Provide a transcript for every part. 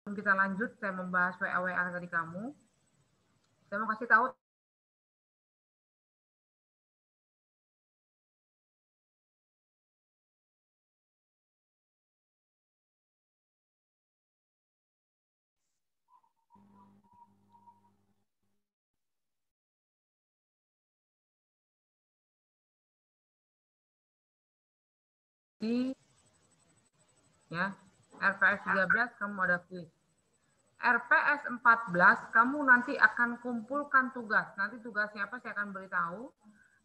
Sebelum kita lanjut, saya membahas WA tadi kamu. Saya mau kasih tahu di ya RPS 13 kamu ada kuis. RPS 14 kamu nanti akan kumpulkan tugas. Nanti tugasnya apa saya akan beritahu.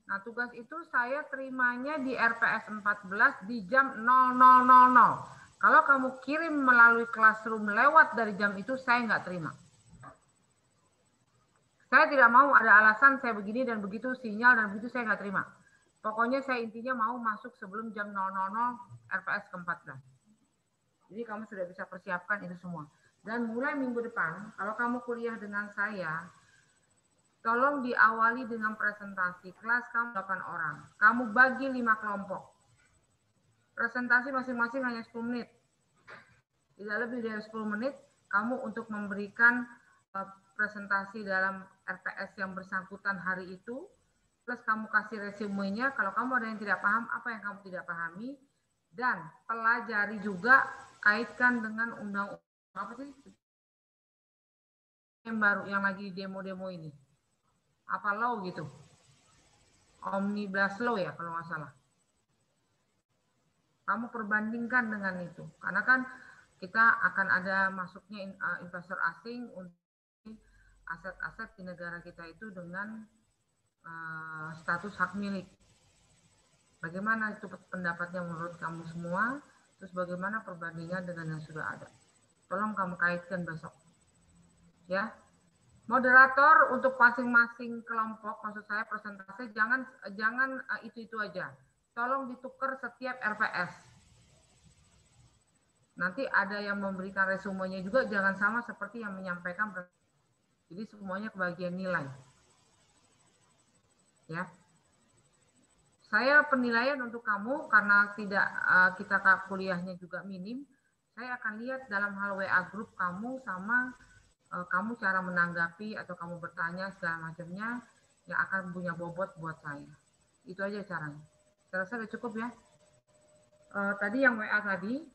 Nah, tugas itu saya terimanya di RPS 14 di jam 00.00. Kalau kamu kirim melalui classroom lewat dari jam itu, saya nggak terima. Saya tidak mau ada alasan saya begini dan begitu, sinyal dan begitu, saya nggak terima. Pokoknya saya intinya mau masuk sebelum jam 00.00 RPS ke-14. Jadi kamu sudah bisa persiapkan itu semua. Dan mulai minggu depan, kalau kamu kuliah dengan saya, tolong diawali dengan presentasi. Kelas kamu 8 orang. Kamu bagi 5 kelompok. Presentasi masing-masing hanya 10 menit. Tidak lebih dari 10 menit, kamu untuk memberikan presentasi dalam RPS yang bersangkutan hari itu, plus kamu kasih resumenya, kalau kamu ada yang tidak paham, apa yang kamu tidak pahami, dan pelajari juga, kaitkan dengan undang-undang apa sih yang baru, yang lagi demo-demo ini. Apa law gitu. Omnibus Law ya, kalau nggak salah. Kamu perbandingkan dengan itu. Karena kan kita akan ada masuknya investor asing untuk aset-aset di negara kita itu dengan status hak milik. Bagaimana itu pendapatnya menurut kamu semua? Terus bagaimana perbandingan dengan yang sudah ada? Tolong kamu kaitkan besok. Ya. Moderator untuk masing-masing kelompok, maksud saya presentasi, jangan itu aja. Tolong ditukar setiap RPS. Nanti ada yang memberikan resumenya juga, jangan sama seperti yang menyampaikan. Jadi semuanya kebagian nilai. Ya. Saya penilaian untuk kamu karena tidak kita kuliahnya juga minim. Saya akan lihat dalam hal WA grup kamu sama kamu cara menanggapi atau kamu bertanya segala macamnya yang akan punya bobot buat saya. Itu aja caranya. Saya rasa sudah cukup ya. Tadi yang WA tadi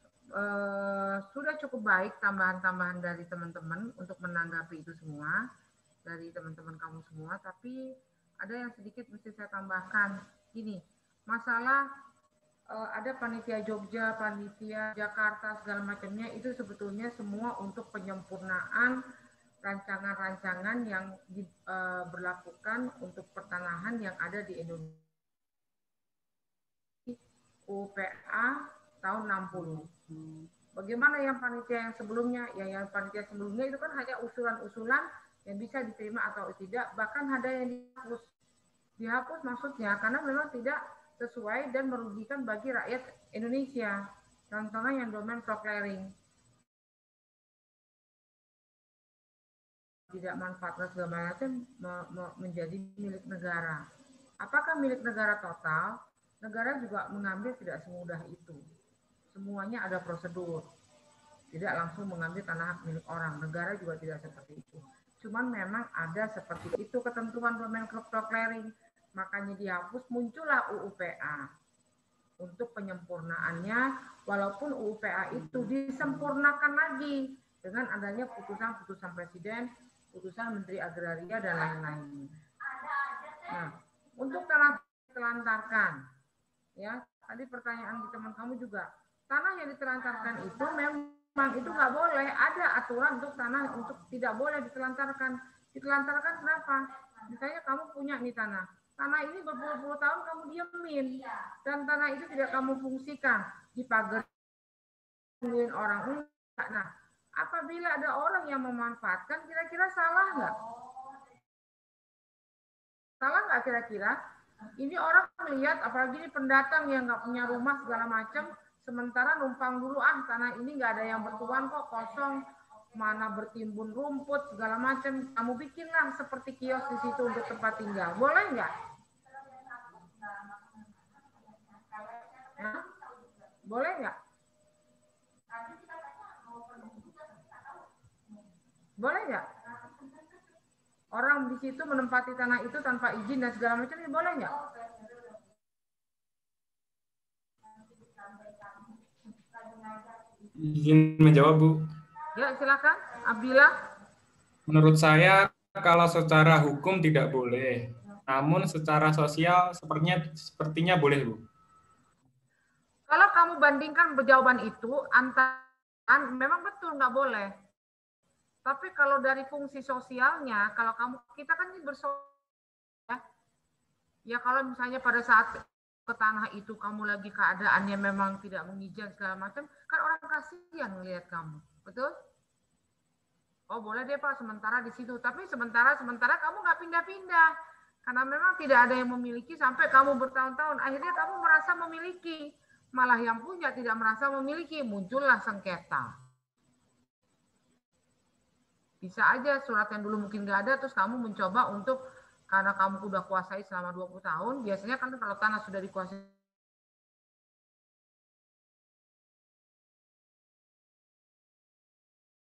sudah cukup baik tambahan-tambahan dari teman-teman untuk menanggapi itu semua dari teman-teman kamu semua. Tapi ada yang sedikit mesti saya tambahkan. Gini, masalah ada panitia Jogja, panitia Jakarta, segala macamnya itu sebetulnya semua untuk penyempurnaan rancangan-rancangan yang berlakukan untuk pertanahan yang ada di Indonesia. UPA tahun 60. Bagaimana yang panitia yang sebelumnya? Yang panitia sebelumnya itu kan hanya usulan-usulan yang bisa diterima atau tidak, bahkan ada yang dihapus. Dihapus maksudnya karena memang tidak sesuai dan merugikan bagi rakyat Indonesia. Contohnya yang domain proclaring. Tidak manfaatkan segala macam menjadi milik negara. Apakah milik negara total? Negara juga mengambil tidak semudah itu. Semuanya ada prosedur. Tidak langsung mengambil tanah milik orang. Negara juga tidak seperti itu. Cuman memang ada seperti itu ketentuan domain proclaring. Makanya dihapus, muncullah UUPA. Untuk penyempurnaannya, walaupun UUPA itu disempurnakan lagi dengan adanya putusan-putusan presiden, putusan Menteri Agraria dan lain-lain. Nah, untuk ditelantarkan, ya tadi pertanyaan di teman kamu juga, tanah yang ditelantarkan itu memang itu nggak boleh, ada aturan untuk tanah untuk tidak boleh ditelantarkan. Ditelantarkan kenapa? Misalnya kamu punya nih tanah ini berpuluh-puluh tahun kamu diemin dan tanah itu tidak kamu fungsikan, dipagerin orang enggak. Nah, apabila ada orang yang memanfaatkan, kira-kira salah nggak? Salah nggak kira-kira? Ini orang melihat, apalagi ini pendatang yang nggak punya rumah segala macam, sementara numpang dulu, tanah ini nggak ada yang bertuan kok, kosong, mana bertimbun rumput segala macam, kamu bikinlah seperti kios di situ untuk tempat tinggal, boleh nggak? Boleh nggak? Boleh nggak? Orang di situ menempati tanah itu tanpa izin dan segala macam, ini boleh nggak? Izin menjawab, Bu. Ya, silakan. Abdillah. Menurut saya, kalau secara hukum tidak boleh. Namun secara sosial sepertinya boleh, Bu. Kalau kamu bandingkan jawaban itu, antara memang betul nggak boleh. Tapi kalau dari fungsi sosialnya, kalau kita kan ini bersosial, ya kalau misalnya pada saat ke tanah itu kamu lagi keadaannya memang tidak mengizinkan segala macam, kan orang kasihan melihat kamu, betul? Oh boleh deh Pak, sementara di situ. Tapi sementara kamu nggak pindah-pindah. Karena memang tidak ada yang memiliki sampai kamu bertahun-tahun. Akhirnya kamu merasa memiliki. Malah yang punya tidak merasa memiliki. Muncullah sengketa. Bisa aja surat yang dulu mungkin nggak ada, terus kamu mencoba untuk, karena kamu udah kuasai selama 20 tahun, biasanya kan kalau tanah sudah dikuasai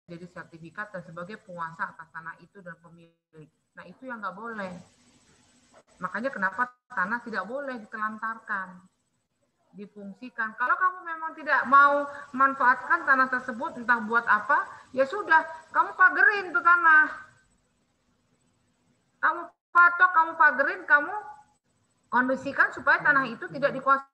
jadi sertifikat dan sebagai penguasa atas tanah itu dan pemilik. Nah itu yang nggak boleh. Makanya kenapa tanah tidak boleh ditelantarkan, difungsikan. Kalau kamu memang tidak mau manfaatkan tanah tersebut, entah buat apa, ya sudah, kamu pagerin tuh tanah. Kamu patok, kamu pagerin, kamu kondisikan supaya tanah itu tidak dikuasai.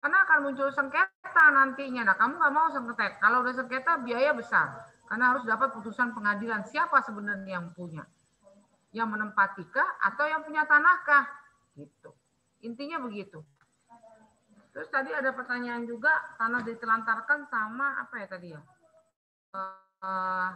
Karena akan muncul sengketa nantinya. Nah, kamu nggak mau sengketa. Kalau udah sengketa, biaya besar. Karena harus dapat putusan pengadilan. Siapa sebenarnya yang punya? Yang menempatikah atau yang punya tanahkah? Gitu. Intinya begitu. Terus tadi ada pertanyaan juga, tanah ditelantarkan sama apa ya tadi ya? Uh,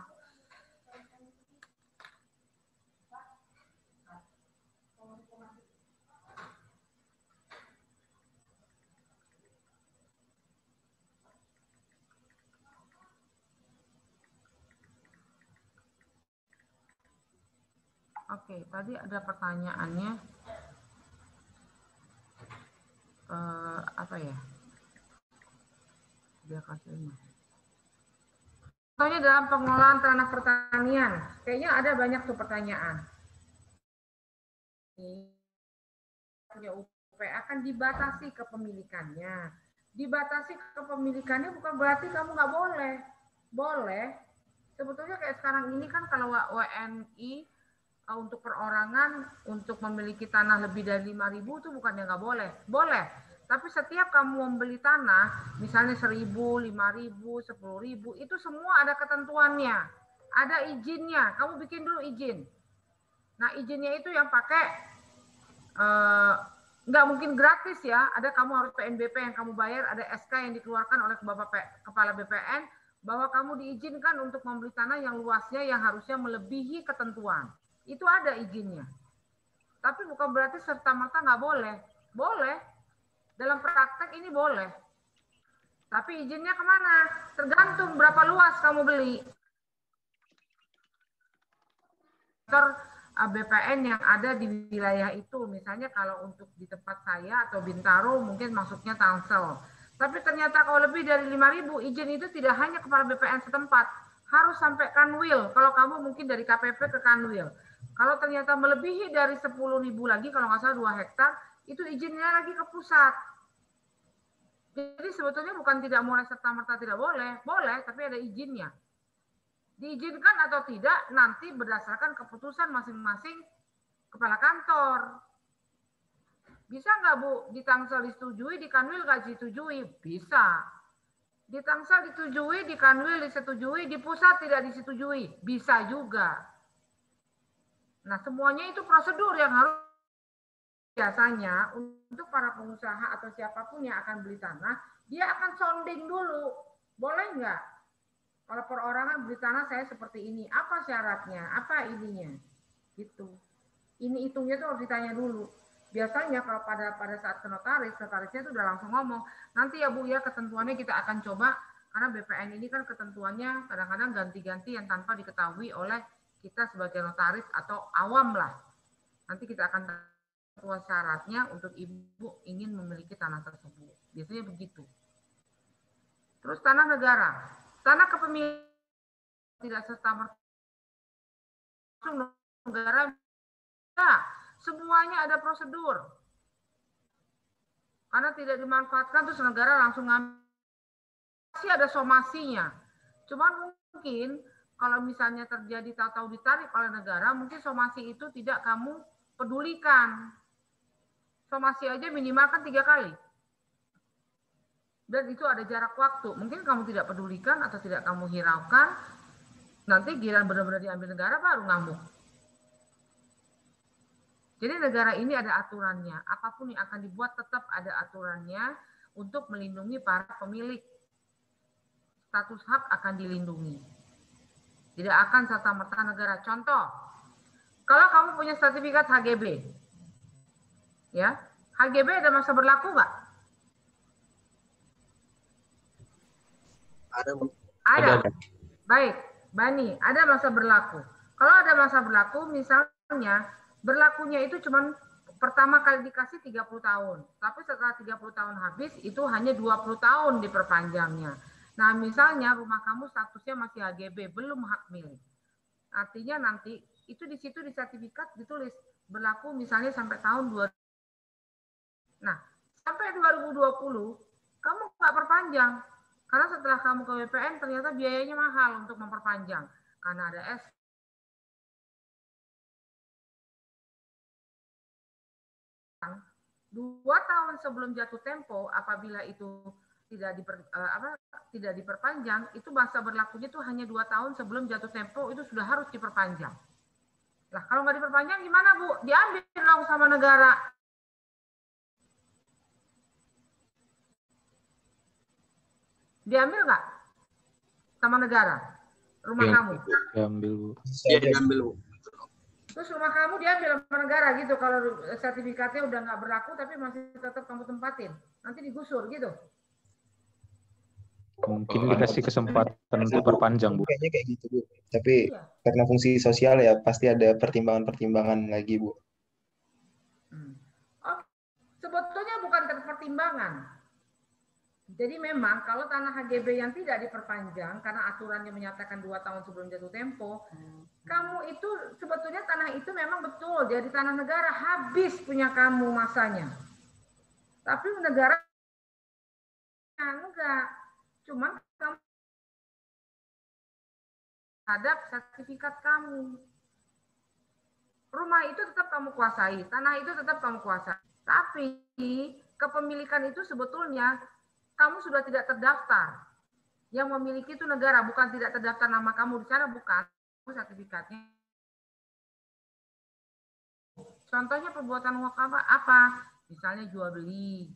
Oke, tadi ada pertanyaannya apa ya? Dia kasih. Contohnya dalam pengelolaan tanah pertanian, kayaknya ada banyak tuh pertanyaan. Punya UPA akan dibatasi kepemilikannya. Dibatasi kepemilikannya bukan berarti kamu nggak boleh. Boleh. Sebetulnya kayak sekarang ini kan kalau WNI untuk perorangan untuk memiliki tanah lebih dari 5.000 itu bukannya nggak boleh. Boleh. Tapi setiap kamu membeli tanah, misalnya 1.000, 5.000, 10.000, itu semua ada ketentuannya. Ada izinnya. Kamu bikin dulu izin. Nah, izinnya itu yang pakai nggak mungkin gratis ya. Ada kamu harus PNBP yang kamu bayar, ada SK yang dikeluarkan oleh Kepala BPN bahwa kamu diizinkan untuk membeli tanah yang luasnya yang harusnya melebihi ketentuan. Itu ada izinnya. Tapi bukan berarti serta-merta nggak boleh. Boleh. Dalam praktek ini boleh. Tapi izinnya kemana? Tergantung berapa luas kamu beli. BPN yang ada di wilayah itu. Misalnya kalau untuk di tempat saya atau Bintaro mungkin masuknya Tangsel. Tapi ternyata kalau lebih dari 5.000 izin itu tidak hanya kepala BPN setempat, harus sampai Kanwil. Kalau kamu mungkin dari KPP ke Kanwil. Kalau ternyata melebihi dari 10.000 lagi, kalau nggak salah 2 hektar, itu izinnya lagi ke pusat. Jadi sebetulnya bukan tidak boleh serta-merta tidak boleh, boleh, tapi ada izinnya. Diizinkan atau tidak nanti berdasarkan keputusan masing-masing kepala kantor. Bisa nggak Bu, di Tangsel disetujui, di Kanwil nggak disetujui? Bisa. Di Tangsel disetujui, di Kanwil disetujui, di pusat tidak disetujui? Bisa juga. Nah semuanya itu prosedur yang harus biasanya untuk para pengusaha atau siapapun yang akan beli tanah, dia akan sounding dulu. Boleh nggak? Kalau perorangan beli tanah saya seperti ini, apa syaratnya? Apa ininya? Gitu. Ini hitungnya tuh harus ditanya dulu. Biasanya kalau pada saat ke notaris, notarisnya itu udah langsung ngomong, nanti ya Bu ya ketentuannya kita akan coba, karena BPN ini kan ketentuannya kadang-kadang ganti-ganti yang tanpa diketahui oleh kita sebagai notaris atau awam lah. Nanti kita akan tahu syaratnya untuk Ibu ingin memiliki tanah tersebut. Biasanya begitu. Terus tanah negara. Tanah kepemilikan tidak serta-merta negara. Nah, semuanya ada prosedur. Karena tidak dimanfaatkan terus negara langsung ngambil. Pasti ada somasinya. Cuman mungkin kalau misalnya terjadi tahu-tahu ditarik oleh negara, mungkin somasi itu tidak kamu pedulikan. Somasi aja minimal kan 3 kali. Dan itu ada jarak waktu. Mungkin kamu tidak pedulikan atau tidak kamu hiraukan. Nanti giliran benar-benar diambil negara baru ngamuk. Jadi negara ini ada aturannya. Apapun yang akan dibuat tetap ada aturannya untuk melindungi para pemilik. Status hak akan dilindungi. Tidak akan serta-merta negara. Contoh, kalau kamu punya sertifikat HGB, ya, HGB ada masa berlaku nggak? Ada. Baik, Bani, ada masa berlaku. Kalau ada masa berlaku, misalnya berlakunya itu cuma pertama kali dikasih 30 tahun. Tapi setelah 30 tahun habis, itu hanya 20 tahun diperpanjangnya. Nah, misalnya rumah kamu statusnya masih HGB, belum hak milik. Artinya nanti, itu di situ di sertifikat ditulis, berlaku misalnya sampai tahun 2020. Nah, sampai 2020, kamu nggak perpanjang. Karena setelah kamu ke WPN, ternyata biayanya mahal untuk memperpanjang. Karena ada S. 2 tahun sebelum jatuh tempo, apabila itu tidak diperpanjang, itu masa berlakunya itu hanya 2 tahun sebelum jatuh tempo, itu sudah harus diperpanjang. Lah kalau nggak diperpanjang gimana Bu? Diambil dong sama negara. Diambil nggak sama negara? Rumah kamu? Diambil Bu. Ya, diambil Bu. Terus rumah kamu diambil sama negara gitu kalau sertifikatnya udah nggak berlaku tapi masih tetap kamu tempatin. Nanti digusur gitu. Mungkin dikasih kesempatan untuk perpanjang Bu. Kayaknya kayak gitu Bu. Tapi karena fungsi sosial ya pasti ada pertimbangan-pertimbangan lagi Bu. Oh, sebetulnya bukan pertimbangan. Jadi memang kalau tanah HGB yang tidak diperpanjang karena aturannya menyatakan 2 tahun sebelum jatuh tempo, kamu itu sebetulnya tanah itu memang betul jadi tanah negara, habis punya kamu masanya. Tapi negara enggak. Cuma kamu terhadap sertifikat kamu. Rumah itu tetap kamu kuasai, tanah itu tetap kamu kuasai. Tapi kepemilikan itu sebetulnya kamu sudah tidak terdaftar. Yang memiliki itu negara, bukan tidak terdaftar nama kamu di sana, bukan. Sertifikatnya. Contohnya perbuatan wakaf apa? Misalnya jual beli.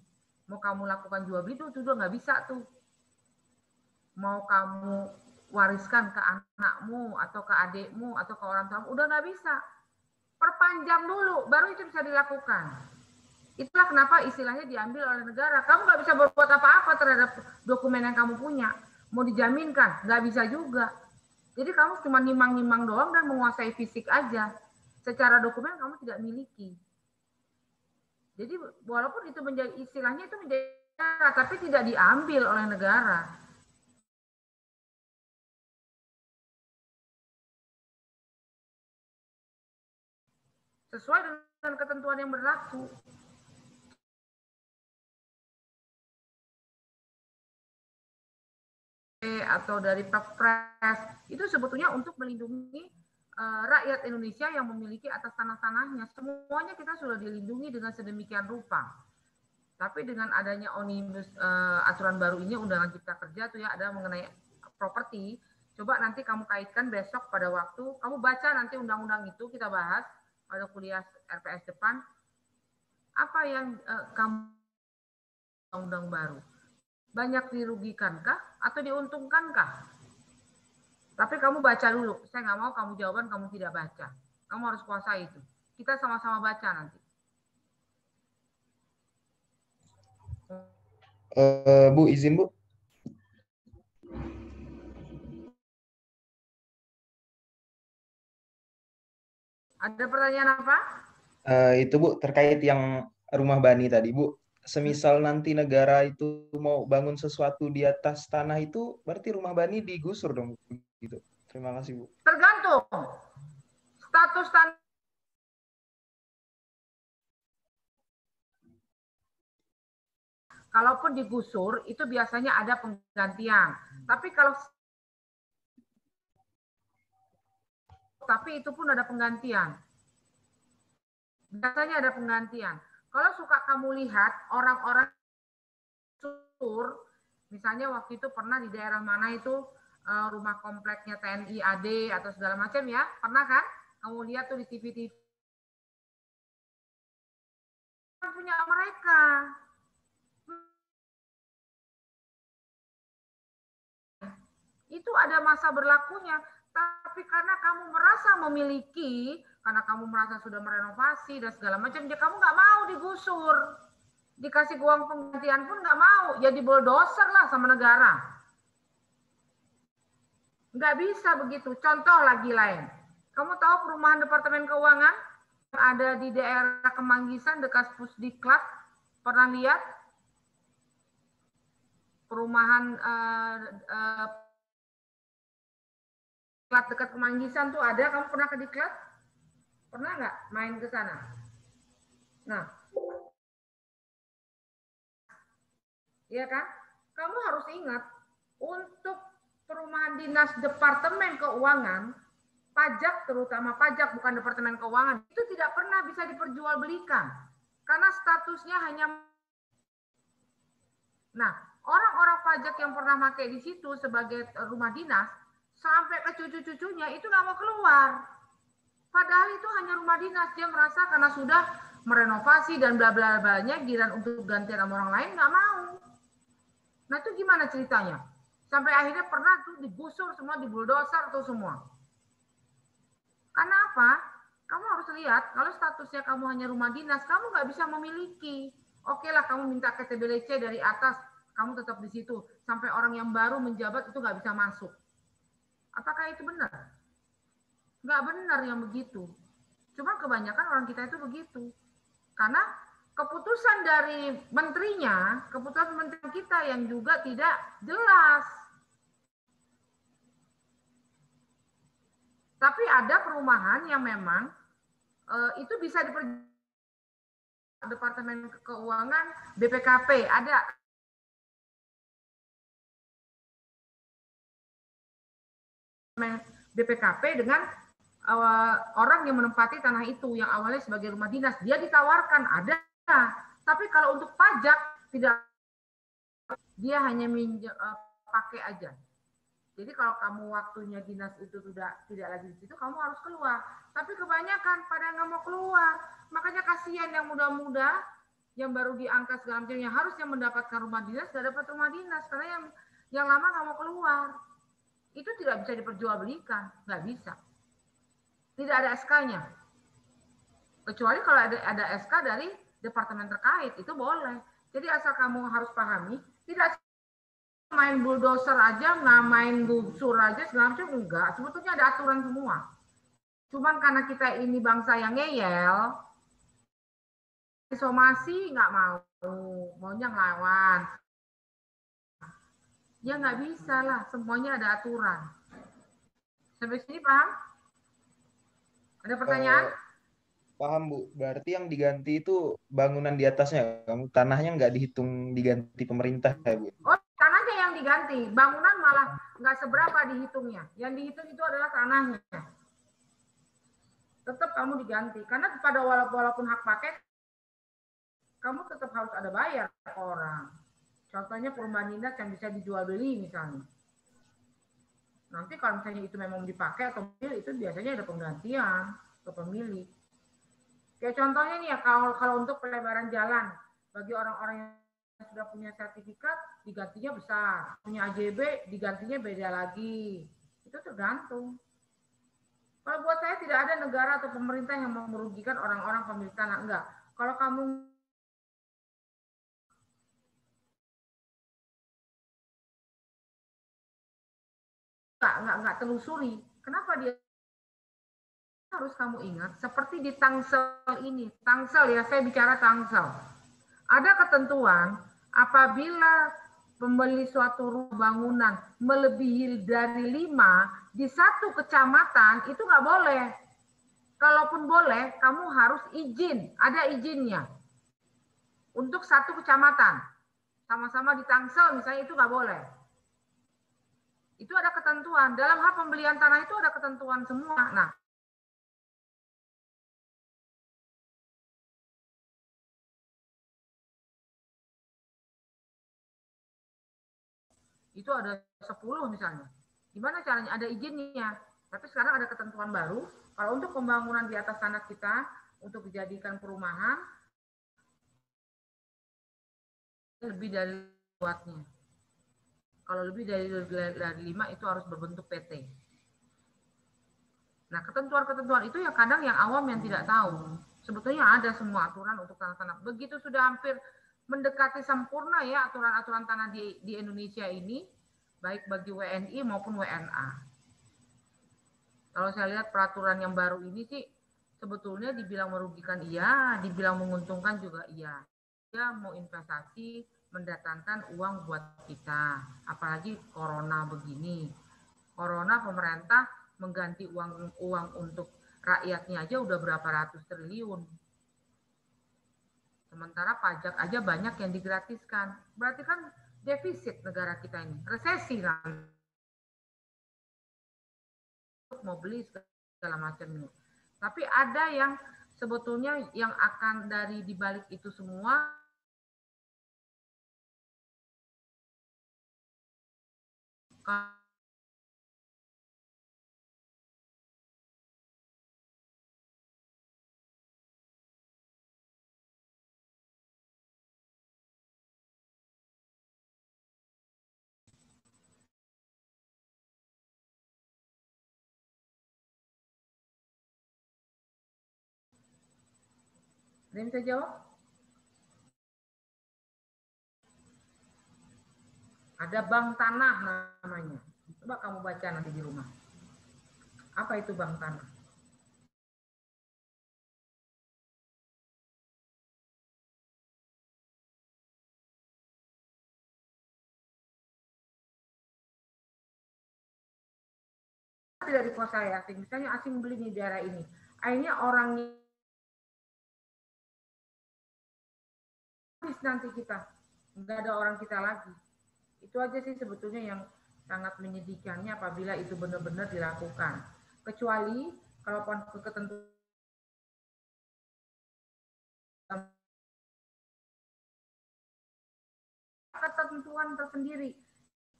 Mau kamu lakukan jual beli itu sudah nggak bisa tuh. Mau kamu wariskan ke anakmu atau ke adikmu atau ke orang tuamu, udah nggak bisa. Perpanjang dulu, baru itu bisa dilakukan. Itulah kenapa istilahnya diambil oleh negara. Kamu nggak bisa berbuat apa-apa terhadap dokumen yang kamu punya. Mau dijaminkan, nggak bisa juga. Jadi kamu cuma nimang-nimang doang dan menguasai fisik aja. Secara dokumen kamu tidak miliki. Jadi walaupun itu menjadi istilahnya itu menjadi negara, tapi tidak diambil oleh negara. Sesuai dengan ketentuan yang berlaku. Atau dari Perpres itu sebetulnya untuk melindungi rakyat Indonesia yang memiliki atas tanah-tanahnya. Semuanya kita sudah dilindungi dengan sedemikian rupa. Tapi dengan adanya omnibus aturan baru ini Undangan Cipta Kerja tuh ya ada mengenai properti. Coba nanti kamu kaitkan besok pada waktu kamu baca nanti undang-undang itu kita bahas pada kuliah RPS depan. Apa yang kamu undang baru? Banyak dirugikankah atau diuntungkankah? Tapi kamu baca dulu. Saya nggak mau kamu jawaban kamu tidak baca. Kamu harus kuasai itu. Kita sama-sama baca nanti. Bu, izin Bu. Ada pertanyaan apa? Itu Bu, terkait yang rumah Bani tadi Bu. Semisal nanti negara itu mau bangun sesuatu di atas tanah itu, berarti rumah Bani digusur dong gitu. Terima kasih Bu. Tergantung. Status tanah kalaupun digusur itu biasanya ada penggantian. Tapi itu pun ada penggantian. Biasanya ada penggantian. Kalau suka kamu lihat orang-orang gusur, misalnya waktu itu pernah di daerah mana itu rumah kompleknya TNI AD atau segala macam ya, pernah kan? Kamu lihat tuh di TV-TV. Punya mereka. Itu ada masa berlakunya, tapi karena kamu merasa memiliki, karena kamu merasa sudah merenovasi dan segala macam, ya kamu nggak mau digusur. Dikasih uang penggantian pun nggak mau, ya dibulldozer lah sama negara. Nggak bisa begitu. Contoh lagi lain. Kamu tahu perumahan Departemen Keuangan yang ada di daerah Kemanggisan dekat Pusdiklat? Pernah lihat? Perumahan dekat Kemanggisan tuh ada, kamu pernah ke Diklat? Pernah nggak main ke sana? Nah, ya kan? Kamu harus ingat, untuk perumahan dinas Departemen Keuangan, pajak terutama pajak bukan Departemen Keuangan, itu tidak pernah bisa diperjualbelikan. Karena statusnya hanya... Nah, orang-orang pajak yang pernah pakai di situ sebagai rumah dinas, sampai ke cucu-cucunya itu nggak mau keluar. Padahal itu hanya rumah dinas, dia merasa karena sudah merenovasi dan bla bla blanya, giliran untuk gantian sama orang lain nggak mau. Nah itu gimana ceritanya? Sampai akhirnya pernah tuh digusur semua, dibulldozer tuh semua. Karena apa? Kamu harus lihat, kalau statusnya kamu hanya rumah dinas, kamu nggak bisa memiliki. Oke lah, kamu minta KTBLC dari atas, kamu tetap di situ. Sampai orang yang baru menjabat itu nggak bisa masuk. Apakah itu benar? Nggak benar yang begitu. Cuma kebanyakan orang kita itu begitu. Karena keputusan dari menterinya, keputusan menteri kita yang juga tidak jelas. Tapi ada perumahan yang memang itu bisa Departemen Keuangan, BPKP, ada. BPKP dengan orang yang menempati tanah itu yang awalnya sebagai rumah dinas, dia ditawarkan ada, tapi kalau untuk pajak tidak, dia hanya pakai aja. Jadi kalau kamu waktunya dinas itu sudah tidak lagi di situ, kamu harus keluar. Tapi kebanyakan pada nggak mau keluar, makanya kasihan yang muda-muda yang baru diangkat segala macam, yang harusnya mendapatkan rumah dinas nggak dapat rumah dinas karena yang lama nggak mau keluar. Itu tidak bisa diperjualbelikan, nggak bisa. Tidak ada SK-nya. Kecuali kalau ada SK dari departemen terkait, itu boleh. Jadi asal kamu harus pahami, tidak main bulldozer aja, nggak main gusur aja, segala macam, enggak. Sebetulnya ada aturan semua. Cuman karena kita ini bangsa yang ngeyel, somasi nggak mau, maunya ngelawan. Ya nggak bisa lah, semuanya ada aturan. Sampai sini paham? Ada pertanyaan? Paham Bu, berarti yang diganti itu bangunan di atasnya, tanahnya nggak dihitung diganti pemerintah ya Bu? Oh, tanahnya yang diganti, bangunan malah nggak seberapa dihitungnya. Yang dihitung itu adalah tanahnya. Tetap kamu diganti, karena pada walaupun hak pakai, kamu tetap harus ada bayar ke orang. Contohnya perumahan dinas yang bisa dijual beli misalnya. Nanti kalau misalnya itu memang dipakai atau itu biasanya ada penggantian ke pemilik. Kayak contohnya nih ya, kalau untuk pelebaran jalan, bagi orang-orang yang sudah punya sertifikat, digantinya besar. Punya AJB, digantinya beda lagi. Itu tergantung. Kalau buat saya tidak ada negara atau pemerintah yang mau merugikan orang-orang pemilik tanah. Enggak. Kalau kamu nggak telusuri, kenapa dia harus kamu ingat, seperti di Tangsel ini, Tangsel ya, saya bicara Tangsel. Ada ketentuan, apabila pembeli suatu bangunan melebihi dari 5 di satu kecamatan, itu nggak boleh. kalaupun boleh, kamu harus izin, ada izinnya. Untuk satu kecamatan, sama-sama di Tangsel misalnya, itu nggak boleh. Itu ada ketentuan. Dalam hal pembelian tanah itu ada ketentuan semua. Nah, itu ada 10 misalnya. Gimana caranya? Ada izinnya. Tapi sekarang ada ketentuan baru. Kalau untuk pembangunan di atas tanah kita, untuk dijadikan perumahan, lebih dari luasnya. Kalau lebih dari 5 itu harus berbentuk PT. Nah, ketentuan-ketentuan itu ya kadang yang awam yang tidak tahu. Sebetulnya ada semua aturan untuk tanah-tanah. Begitu sudah hampir mendekati sempurna ya aturan-aturan tanah di Indonesia ini, baik bagi WNI maupun WNA. Kalau saya lihat peraturan yang baru ini sih sebetulnya dibilang merugikan iya, dibilang menguntungkan juga iya. Dia mau investasi, mendatangkan uang buat kita. Apalagi corona begini. Corona pemerintah mengganti uang untuk rakyatnya aja udah berapa ratus triliun. Sementara pajak aja banyak yang digratiskan. Berarti kan defisit negara kita ini, resesi kan. Mau beli segala macamnya. Tapi ada yang sebetulnya yang akan dari dibalik itu semua ada yang bisa jawab? Ada bank tanah namanya. Coba kamu baca nanti di rumah. Apa itu bank tanah? Tidak dikuasai asing. Misalnya asing beli di daerah ini. Akhirnya orangnya habis nanti kita. Nggak ada orang kita lagi. Itu aja sih sebetulnya yang sangat menyedihkannya apabila itu benar-benar dilakukan. Kecuali kalau ketentuan tersendiri.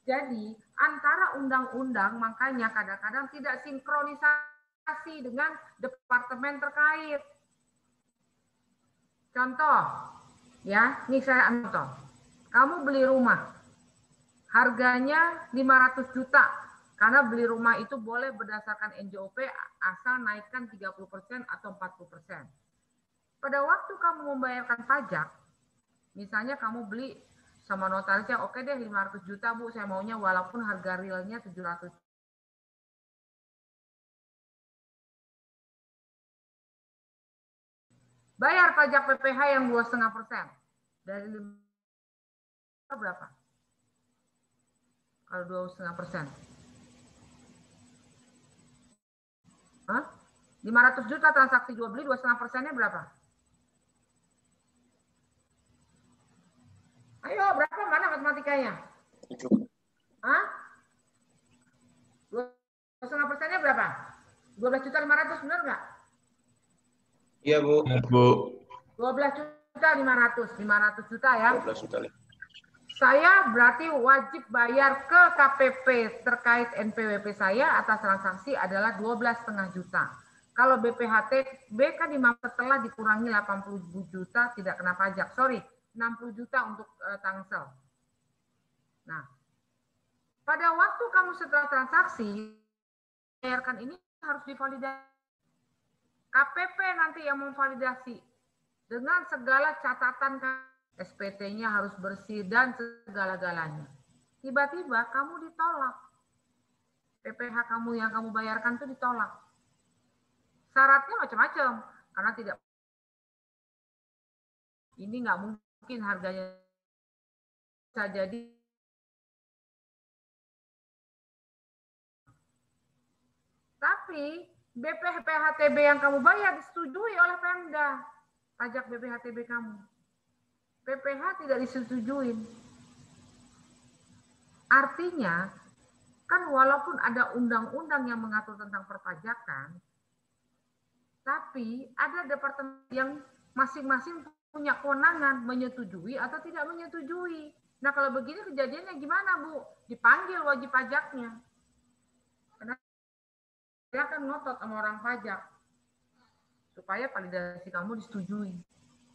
Jadi antara undang-undang makanya kadang-kadang tidak sinkronisasi dengan departemen terkait. Contoh, ya, ini saya ambil contoh. Kamu beli rumah, harganya 500 juta, karena beli rumah itu boleh berdasarkan NJOP asal naikkan 30% atau 40%. Pada waktu kamu membayarkan pajak, misalnya kamu beli sama notarisnya, oke deh 500 juta Bu, saya maunya walaupun harga realnya 700. Bayar pajak PPh yang 2,5%. Dari berapa? Kalau 2,5%. Hah? 500 juta transaksi jual beli, 2,5%-nya berapa? Ayo, berapa? Mana matematikanya? Hah? 2,5%-nya berapa? 12.500.000, benar nggak? Iya, Bu. Bu. 12.500.000, 500 juta ya. 12 juta. Saya berarti wajib bayar ke KPP terkait NPWP saya atas transaksi adalah 12,5 juta. Kalau BPHTB kan setelah dikurangi 80 juta tidak kena pajak. Sorry, 60 juta untuk Tangsel. Nah, pada waktu kamu setelah transaksi, bayarkan ini harus divalidasi. KPP nanti yang memvalidasi dengan segala catatan SPT-nya harus bersih dan segala-galanya. Tiba-tiba kamu ditolak. PPh kamu yang kamu bayarkan itu ditolak. Syaratnya macam-macam karena tidak ini nggak mungkin harganya bisa jadi tapi BPHTB yang kamu bayar disetujui oleh Pemda. Pajak BPHTB kamu. PPH tidak disetujui. Artinya, kan walaupun ada undang-undang yang mengatur tentang perpajakan, tapi ada departemen yang masing-masing punya kewenangan menyetujui atau tidak menyetujui. Nah, kalau begini kejadiannya gimana, Bu? Dipanggil wajib pajaknya. Karena dia akan ngotot sama orang pajak supaya validasi kamu disetujui.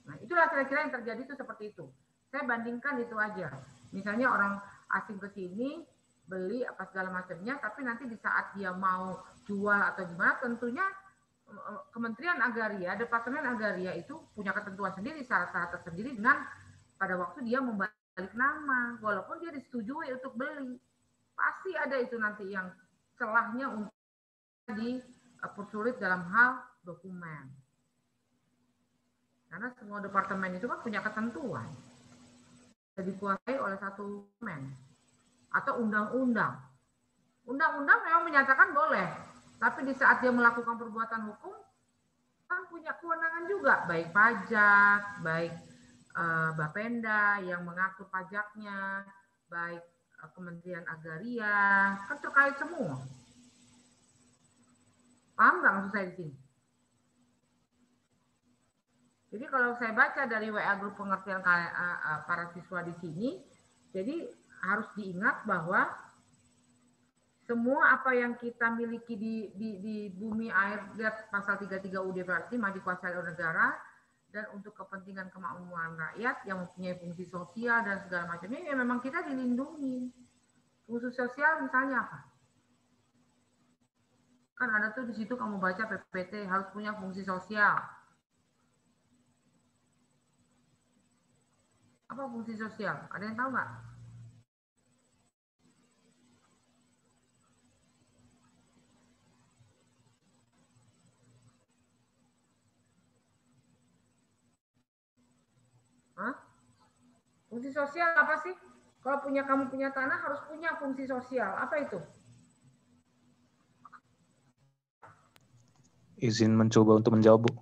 Nah, itulah kira-kira yang terjadi itu seperti itu. Saya bandingkan itu aja. Misalnya orang asing ke sini beli apa segala macamnya, tapi nanti di saat dia mau jual atau gimana, tentunya Kementerian Agraria, Departemen Agraria itu punya ketentuan sendiri, syarat-syarat tersendiri dengan pada waktu dia membalik nama, walaupun dia disetujui untuk beli, pasti ada itu nanti yang celahnya untuk dipersulit dalam hal dokumen. Karena semua departemen itu kan punya ketentuan, dikuasai oleh satu dokumen atau undang-undang. Undang-undang memang menyatakan boleh, tapi di saat dia melakukan perbuatan hukum, kan punya kewenangan juga, baik pajak, baik Bapenda yang mengatur pajaknya, baik Kementerian Agraria, kan terkait semua. Paham nggak maksud saya di sini? Jadi kalau saya baca dari WA grup pengertian para siswa di sini, jadi harus diingat bahwa semua apa yang kita miliki di bumi air, lihat pasal 33 UUD berarti dikuasai oleh negara dan untuk kepentingan kemakmuran rakyat yang mempunyai fungsi sosial dan segala macamnya, ya memang kita dilindungi. Fungsi sosial misalnya apa? Kan ada tuh di situ kamu baca PPT harus punya fungsi sosial. Apa fungsi sosial? Ada yang tahu nggak? Hah? Fungsi sosial apa sih? Kalau kamu punya tanah harus punya fungsi sosial. Apa itu? Izin mencoba untuk menjawab, Bu.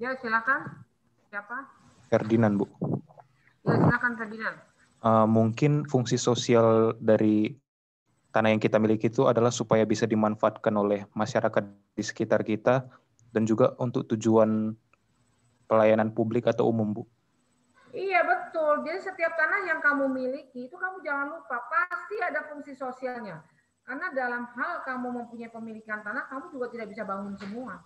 Ya, silakan. Siapa? Ferdinand, Bu. Ya, silakan Ferdinand. Mungkin fungsi sosial dari tanah yang kita miliki itu adalah supaya bisa dimanfaatkan oleh masyarakat di sekitar kita dan juga untuk tujuan pelayanan publik atau umum, Bu. Iya, betul. Jadi setiap tanah yang kamu miliki itu kamu jangan lupa pasti ada fungsi sosialnya. Karena dalam hal kamu mempunyai pemilikan tanah, kamu juga tidak bisa bangun semua.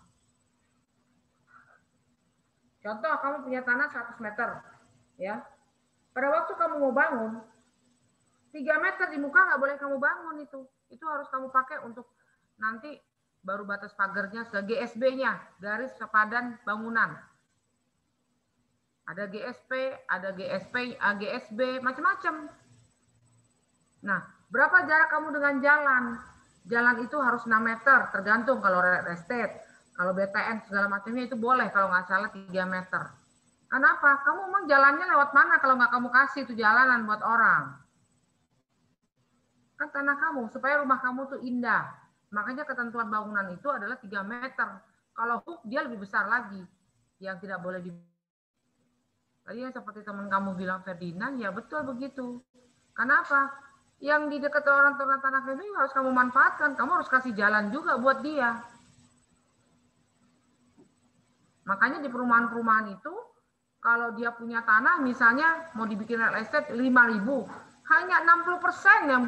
Contoh, kamu punya tanah 100 meter, ya. Pada waktu kamu mau bangun, 3 meter di muka nggak boleh kamu bangun itu. Itu harus kamu pakai untuk nanti baru batas pagarnya, GSB-nya, garis sepadan bangunan. Ada GSP, GSB, macam-macam. Nah, berapa jarak kamu dengan jalan? Jalan itu harus 6 meter, tergantung kalau real estate. Kalau BTN segala macamnya itu boleh kalau nggak salah 3 meter. Kenapa? Kamu memang jalannya lewat mana kalau nggak kamu kasih itu jalanan buat orang? Kan tanah kamu, supaya rumah kamu tuh indah. Makanya ketentuan bangunan itu adalah 3 meter. Kalau hook dia lebih besar lagi. Yang tidak boleh di. Tadi yang seperti teman kamu bilang Ferdinand, ya betul begitu. Kenapa? Yang di dekat orang tanah kamu harus kamu manfaatkan. Kamu harus kasih jalan juga buat dia. Makanya di perumahan-perumahan itu, kalau dia punya tanah, misalnya mau dibikin real estate 5.000, hanya 60% yang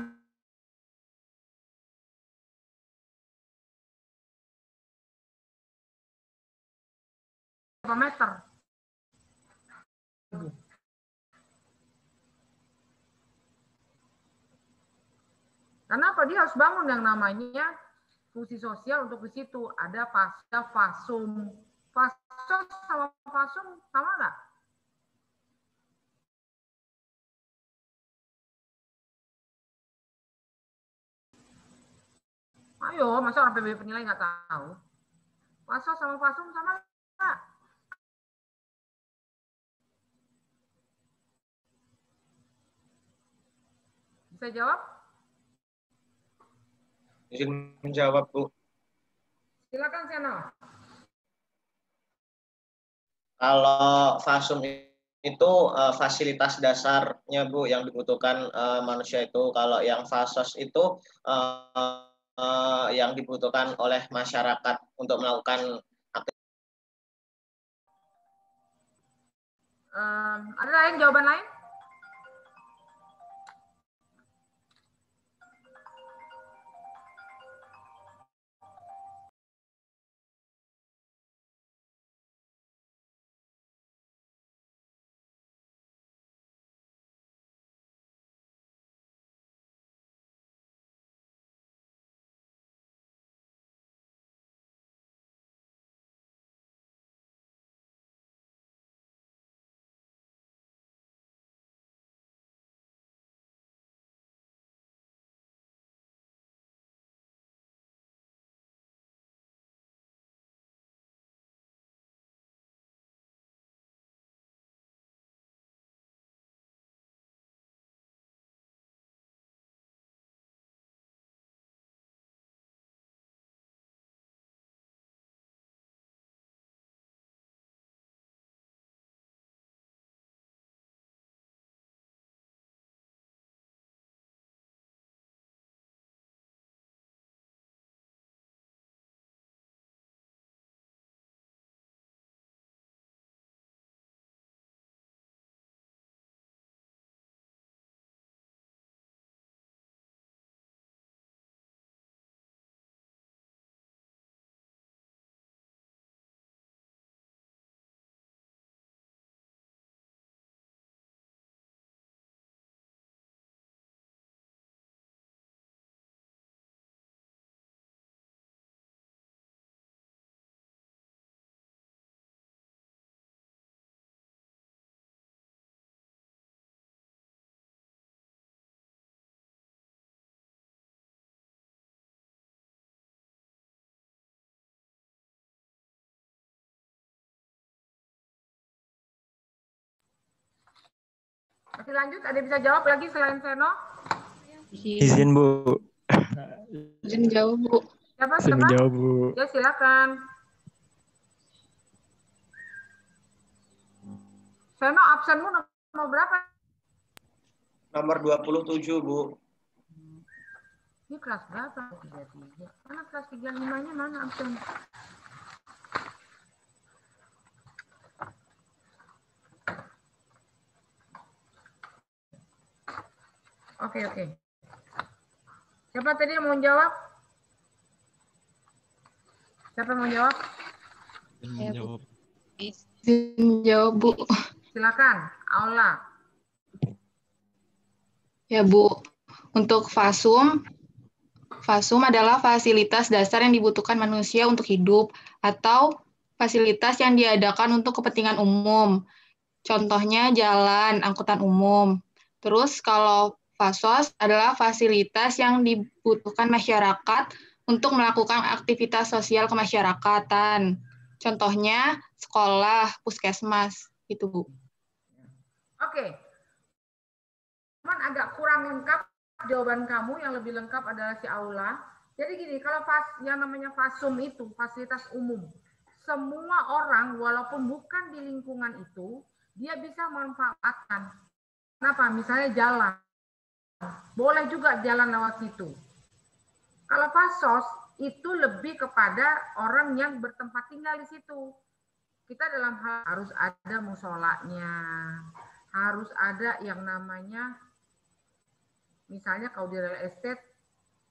berapa meter. Kenapa dia harus bangun yang namanya fungsi sosial untuk di situ ada fasum. Fasos sama fasum sama nggak? Ayo, masa orang PBB penilai nggak tahu? Fasos sama fasum sama nggak? Bisa jawab? Izin menjawab, Bu. Silakan Seno. Kalau fasum itu fasilitas dasarnya Bu yang dibutuhkan manusia itu. Kalau yang fasos itu yang dibutuhkan oleh masyarakat untuk melakukan aktivitas. Ada lain jawaban lain? Masih lanjut, ada yang bisa jawab lagi selain Seno? Izin Bu. Izin jawab Bu. Siapa? Izin menjawab Bu. Ya silakan. Seno, absenmu nomor berapa? Nomor 27 Bu. Ini kelas berapa? 33. Mana kelas 35-nya mana absen? Oke. Siapa tadi yang mau jawab? Siapa yang mau jawab? Izin jawab Bu. Silakan, Aula. Ya Bu, untuk fasum adalah fasilitas dasar yang dibutuhkan manusia untuk hidup atau fasilitas yang diadakan untuk kepentingan umum. Contohnya jalan, angkutan umum. Terus kalau fasos adalah fasilitas yang dibutuhkan masyarakat untuk melakukan aktivitas sosial kemasyarakatan. Contohnya sekolah, puskesmas, gitu Bu. Oke. Cuman agak kurang lengkap jawaban kamu, yang lebih lengkap adalah si Aula. Jadi gini, kalau yang namanya fasum itu fasilitas umum, semua orang walaupun bukan di lingkungan itu, dia bisa memanfaatkan. Kenapa? Misalnya jalan. Boleh juga jalan lewat situ. Kalau fasos itu lebih kepada orang yang bertempat tinggal di situ. Kita dalam hal harus ada musolanya, harus ada yang namanya, misalnya kalau di real estate,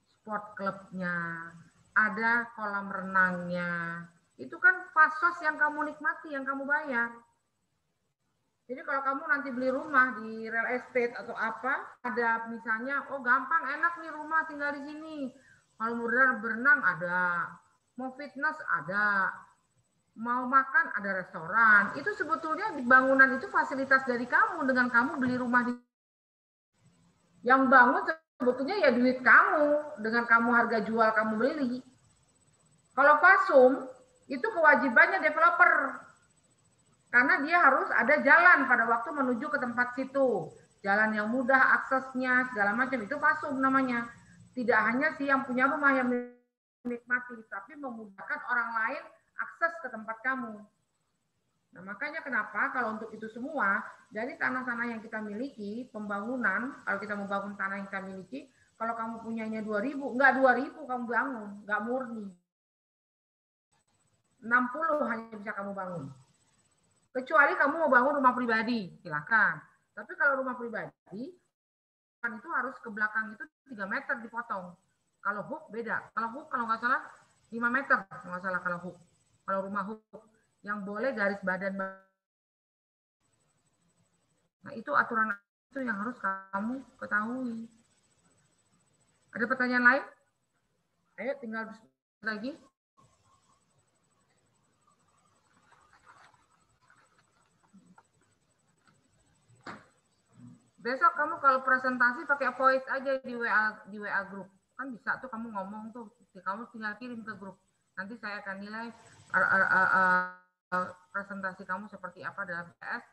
sport clubnya, ada kolam renangnya. Itu kan fasos yang kamu nikmati, yang kamu bayar. Jadi kalau kamu nanti beli rumah di real estate atau apa, ada misalnya, oh gampang, enak nih rumah tinggal di sini. Kalau mau berenang ada, mau fitness ada, mau makan ada restoran. Itu sebetulnya di bangunan itu fasilitas dari kamu dengan kamu beli rumah di. Yang bangun sebetulnya ya duit kamu dengan kamu harga jual kamu beli. Kalau fasum itu kewajibannya developer. Karena dia harus ada jalan pada waktu menuju ke tempat situ. Jalan yang mudah aksesnya, segala macam. Itu fasum namanya. Tidak hanya si yang punya rumah yang menikmati, tapi memudahkan orang lain akses ke tempat kamu. Nah, makanya kenapa kalau untuk itu semua, dari tanah-tanah yang kita miliki, pembangunan, kalau kita membangun tanah yang kita miliki, kalau kamu punyanya 2.000, enggak 2.000 kamu bangun, enggak murni. 60 hanya bisa kamu bangun. Kecuali kamu mau bangun rumah pribadi, silakan. Tapi kalau rumah pribadi, itu harus ke belakang itu 3 meter dipotong. Kalau hook beda. Kalau hook kalau nggak salah 5 meter, nggak salah kalau hook. Kalau rumah hook yang boleh garis badan. Nah, itu aturan itu yang harus kamu ketahui. Ada pertanyaan lain? Ayo tinggal lagi. Besok kamu kalau presentasi pakai voice aja di WA grup. Kan bisa tuh kamu ngomong tuh, kamu tinggal kirim ke grup. Nanti saya akan nilai presentasi kamu seperti apa dalam PS,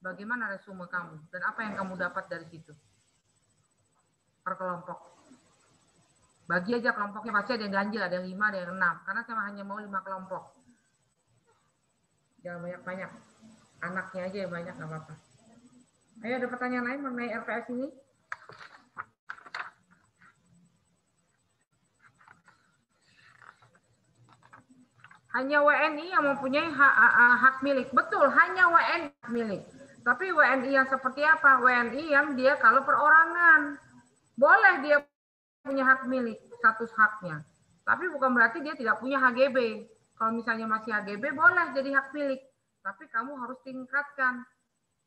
bagaimana resume kamu, dan apa yang kamu dapat dari situ. Per kelompok. Bagi aja kelompoknya, pasti ada yang ganjil, ada yang 5, ada yang 6. Karena saya hanya mau 5 kelompok. Jangan banyak-banyak. Anaknya aja yang banyak, nggak apa-apa. Ayo, ada pertanyaan lain mengenai RPS ini? Hanya WNI yang mempunyai hak milik. Betul, hanya WNI hak milik. Tapi WNI yang seperti apa? WNI yang dia kalau perorangan. Boleh dia punya hak milik, status haknya. Tapi bukan berarti dia tidak punya HGB. Kalau misalnya masih HGB, boleh jadi hak milik. Tapi kamu harus tingkatkan.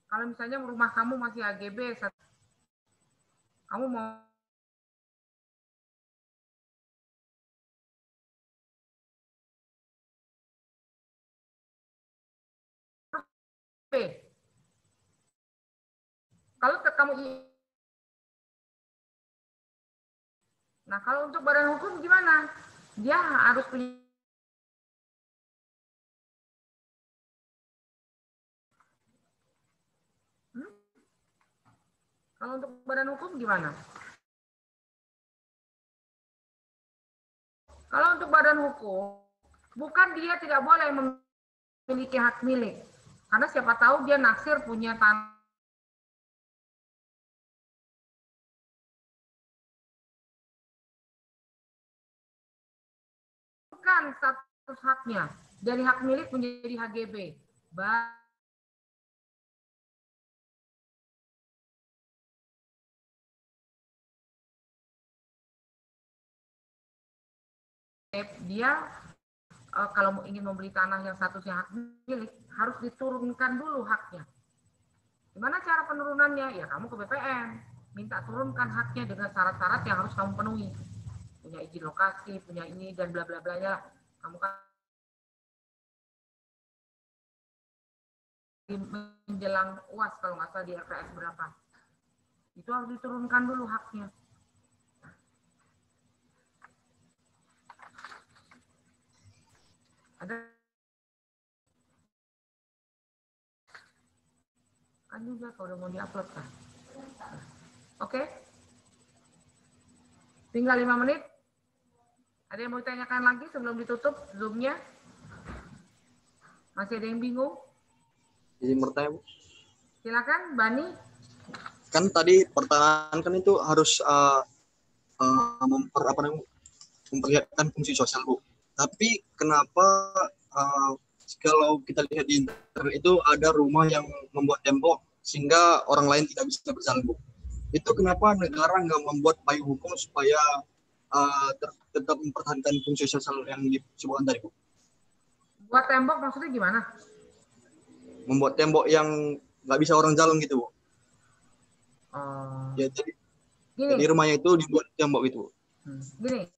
Kalau misalnya rumah kamu masih HGB, kamu mau kalau kamu nah kalau untuk badan hukum gimana? Dia harus punya Kalau untuk badan hukum gimana? Kalau untuk badan hukum, bukan dia tidak boleh memiliki hak milik. Karena siapa tahu dia naksir punya tanah. Bukan status haknya. Dari hak milik menjadi HGB. Dia kalau ingin membeli tanah yang statusnya hak milik, harus diturunkan dulu haknya. Gimana cara penurunannya? Ya kamu ke BPN, minta turunkan haknya dengan syarat-syarat yang harus kamu penuhi. Punya izin lokasi, punya ini, dan bla bla bla ya. Kamu kan menjelang UAS kalau nggak salah di RPS berapa. Itu harus diturunkan dulu haknya. Ada kan juga kalau udah mau diupload kan. Oke. Tinggal 5 menit. Ada yang mau ditanyakan lagi sebelum ditutup Zoom-nya? Masih ada yang bingung? Izin bertanya, Bu. Silakan, Bani. Kan tadi pertanyaan kan itu harus memperlihatkan fungsi sosial, Bu. Tapi kenapa kalau kita lihat di internet itu ada rumah yang membuat tembok sehingga orang lain tidak bisa berjalan, Bu. Itu kenapa negara nggak membuat payung hukum supaya tetap mempertahankan fungsi sosial yang disebutkan tadi, Bu? Buat tembok maksudnya gimana? Membuat tembok yang nggak bisa orang jalan gitu, Bu. Ya, jadi rumahnya itu dibuat tembok gitu. Gini,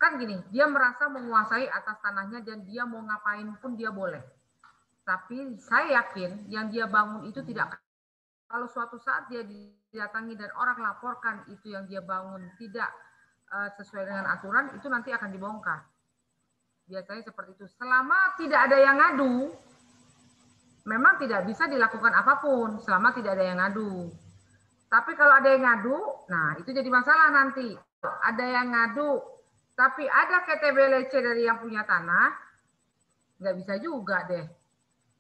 kan gini, dia merasa menguasai atas tanahnya dan dia mau ngapain pun dia boleh. Tapi saya yakin yang dia bangun itu tidak. Kalau suatu saat dia didatangi dan orang laporkan itu yang dia bangun tidak sesuai dengan aturan, itu nanti akan dibongkar. Biasanya seperti itu. Selama tidak ada yang ngadu, memang tidak bisa dilakukan apapun selama tidak ada yang ngadu. Tapi kalau ada yang ngadu, nah itu jadi masalah nanti. Ada yang ngadu, tapi ada KTBLC dari yang punya tanah, nggak bisa juga deh.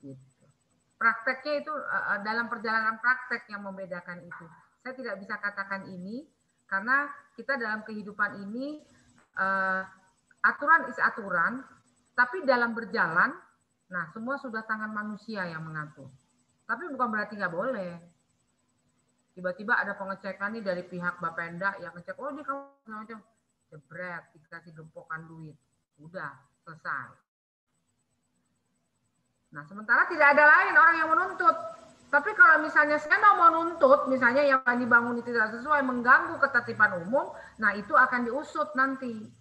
Gitu. Prakteknya itu dalam perjalanan praktek yang membedakan itu. Saya tidak bisa katakan ini karena kita dalam kehidupan ini aturan is aturan, tapi dalam berjalan, nah semua sudah tangan manusia yang mengatur. Tapi bukan berarti nggak boleh. Tiba-tiba ada pengecekan nih dari pihak Bapenda yang ngecek, oh ini kamu macam jebret, dikasih gempokan duit, udah selesai. Nah sementara tidak ada lain orang yang menuntut. Tapi kalau misalnya saya mau menuntut, misalnya yang dibangun itu tidak sesuai, mengganggu ketertiban umum, nah itu akan diusut nanti.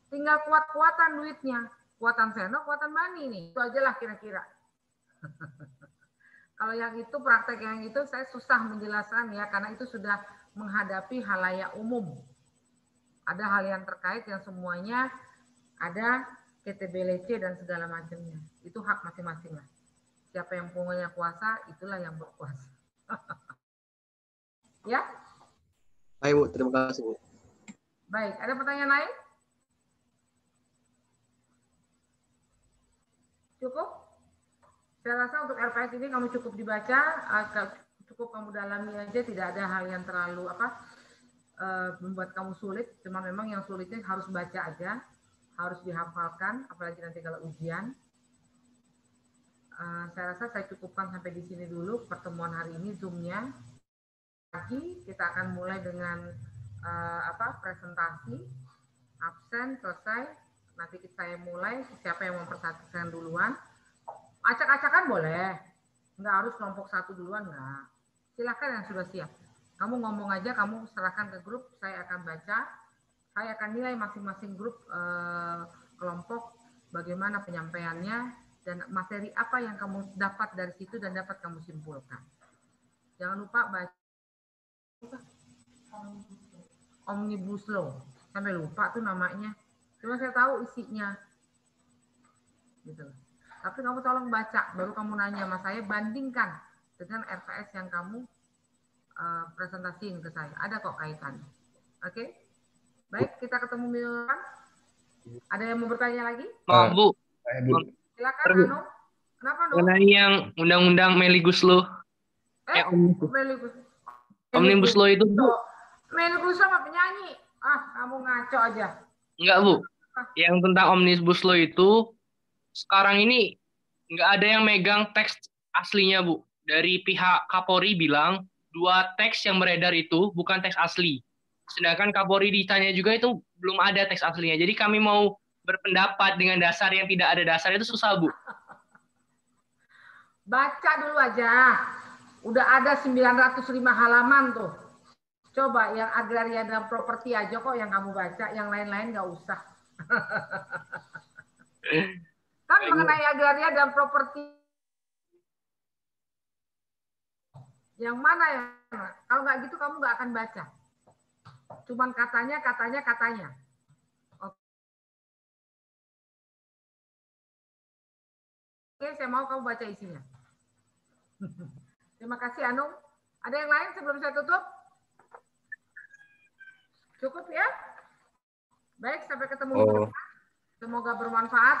Tinggal kuat-kuatan duitnya, kuatan Seno, kuatan Bani nih, itu aja lah kira-kira. Kalau yang itu praktek yang itu saya susah menjelaskan ya karena itu sudah menghadapi halayak umum. Ada hal yang terkait yang semuanya ada KTBLC dan segala macamnya. Itu hak masing-masing lah. Siapa yang punya kuasa itulah yang berkuasa. Ya? Baik Bu, terima kasih Bu. Baik, ada pertanyaan lain? Cukup? Saya rasa untuk RPS ini kamu cukup dibaca, cukup kamu dalami aja, tidak ada hal yang terlalu membuat kamu sulit. Cuma memang yang sulitnya harus baca aja, harus dihafalkan, apalagi nanti kalau ujian. Saya rasa saya cukupkan sampai di sini dulu pertemuan hari ini Zoom-nya. Lagi kita akan mulai dengan presentasi, absen selesai. Nanti saya mulai. Siapa yang mempresentasikan duluan? Acak-acakan boleh, nggak harus kelompok satu duluan, nggak. Silakan yang sudah siap. Kamu ngomong aja, kamu serahkan ke grup, saya akan baca, saya akan nilai masing-masing grup kelompok bagaimana penyampaiannya dan materi apa yang kamu dapat dari situ dan dapat kamu simpulkan. Jangan lupa baca Omnibus Law, sampai lupa tuh namanya. Cuma saya tahu isinya, gitu. Tapi kamu tolong baca, baru kamu nanya sama saya, bandingkan dengan RPS yang kamu presentasiin ke saya. Ada kok kaitannya. Oke? Baik, kita ketemu minggu depan. Ada yang mau bertanya lagi? Bu. Silakan, Anu. Kenapa, Anu? Mengenai yang undang-undang Omnibus Law. Omnibus Law itu, Bu. Omnibus Law sama penyanyi. Kamu ngaco aja. Enggak, Bu. Yang tentang Omnibus Law itu, sekarang ini nggak ada yang megang teks aslinya, Bu. Dari pihak Kapolri bilang, 2 teks yang beredar itu bukan teks asli. Sedangkan Kapolri ditanya juga itu belum ada teks aslinya. Jadi kami mau berpendapat dengan dasar yang tidak ada dasar itu susah, Bu. Baca dulu aja. Udah ada 905 halaman tuh. Coba yang agraria dan properti aja kok yang kamu baca, yang lain-lain nggak usah. Kan mengenai agraria dan properti yang mana ya? Kalau nggak gitu kamu nggak akan baca. Cuman katanya. Oke, saya mau kamu baca isinya. Terima kasih, Anung. Ada yang lain sebelum saya tutup? Cukup ya? Baik, sampai ketemu minggu depan. Semoga bermanfaat.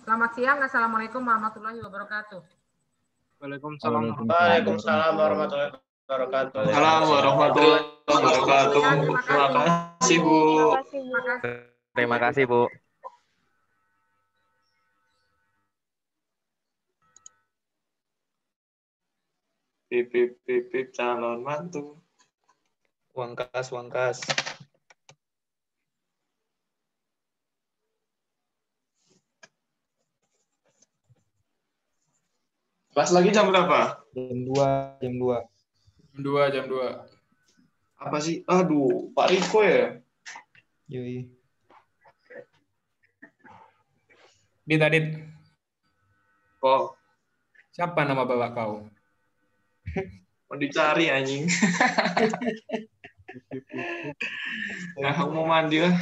Selamat siang. Assalamualaikum warahmatullahi wabarakatuh. Waalaikumsalam. Waalaikumsalam warahmatullahi wabarakatuh. Assalamualaikum warahmatullahi wabarakatuh. Terima kasih, Bu. Terima kasih, Bu. Pip calon mantu. Uang kas. Kelas lagi jam berapa? Jam 2. Jam 2. Apa sih? Aduh, Pak Riko ya? Yoi. Dit. Kok Siapa nama bapak kau? mau dicari anjing? Nah, mau mandi lah.